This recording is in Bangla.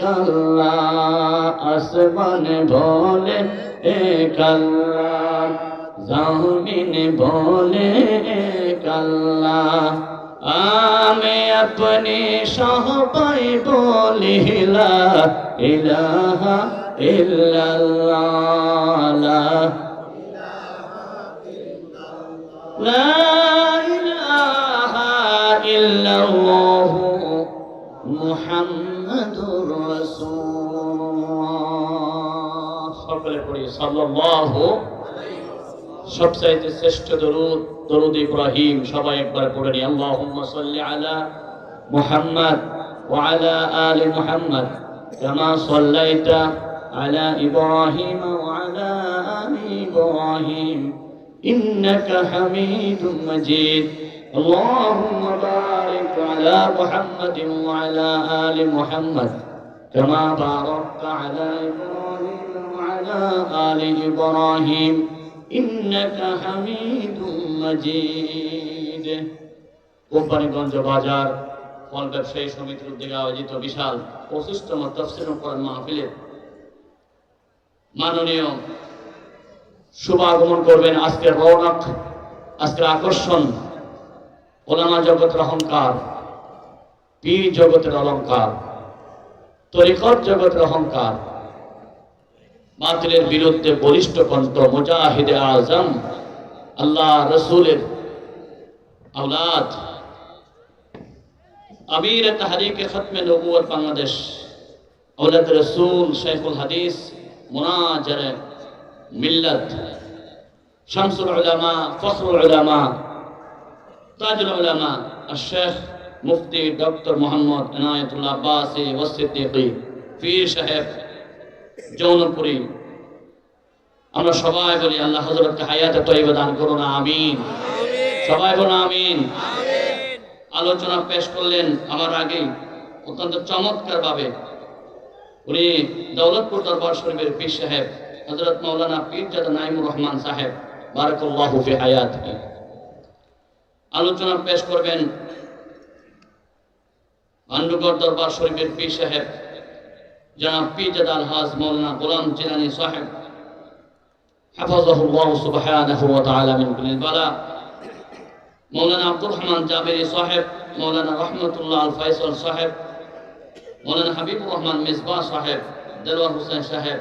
কাল্লা আসমান বলে কাল্লা জমিন বলে কাল্লা আমি আপনি সবাই বলি লা ইলাহা ইল্লাল্লাহ লা ইলাহা ইল্লাল্লাহ মুহাম্মাদুর রাসূলুল্লাহ। সকলে পড়ি সাল্লাল্লাহু। সবচাইতে শ্রেষ্ঠ দরুদ দরুদ ইব্রাহিম। সবাই একবার পড়ে নি আল্লাহুম্মা সাল্লি আলা মুহাম্মাদ ওয়া আলা আলি মুহাম্মাদ কামা সাল্লাইতা আলা ইব্রাহিম ওয়া আলা আলি ইব্রাহিম ইন্নাকা হামিদুম মাজিদ। اللهم بارك على محمد وعلى آل محمد كما باركت على إبراهيم وعلى آل إبراهيم إنك حميد مجيد। কোম্পানিগঞ্জ বাজার ফল ব্যবসায়ী সমিতির উদ্যোগে আয়োজিত বিশাল 25তম তাফসীর কোরআন মাহফিলের মাননীয় শুভাগমন করবেন। আজকের রৌনক, আজকের আকর্ষণ ওলামা জগতের অহংকার, পীর জগতের অলংকার, তরিকত জগতের অহংকার, বাতিলের বিরুদ্ধে বলিষ্ঠ কণ্ঠ, মুজাহিদে আজম, আল্লাহ রসুলের আওলাদ, আমির তাহরিকে খতমে নবুয়ত বাংলাদেশ, আওলাদ রসুল, শেখুল হাদিস, মুনাজার মিল্লাত, শামসুল উলামা, ফখরুল উলামা, তাজুল উলামা আশ-শেখ মুফতি ডক্টর মোহাম্মদ ইনায়েতুল্লাহ আব্বাসী ওয়াসিদ্দিকী পীর সাহেব জৌনপুরী, আমরা সবাই বলি আল্লাহ হযরতকে হায়াতে তয়্যিবা দান করুন, আমিন। সবাই বলুন আমিন। আলোচনা পেশ করলেন আমার আগে অত্যন্ত চমৎকার ভাবে উনি দৌলতপুর দরবার শরীফের পীর সাহেব হযরত মাওলানা পীরজাদা নাঈমুর রহমান সাহেব বারাকাল্লাহু ফি হায়াতিহি। আলোচনা পেশ করবেন ভান্ডুগড় দরবার শরীফের পীর সাহেব জনাব পীরজাদা আলহাজ মাওলানা গোলাম জিলানী সাহেব হাফাজাহুল্লাহু সুবহানাহু ওয়া তাআলা মিন কুল্লি বালা। মাওলানা আব্দুর রহমান জাবেরি সাহেব, মাওলানা রহমতুল্লাহ আল ফয়সাল সাহেব, মাওলানা হাবিবুর রহমান মিসবাহ সাহেব, দেলওয়ার হোসেন সাহেব,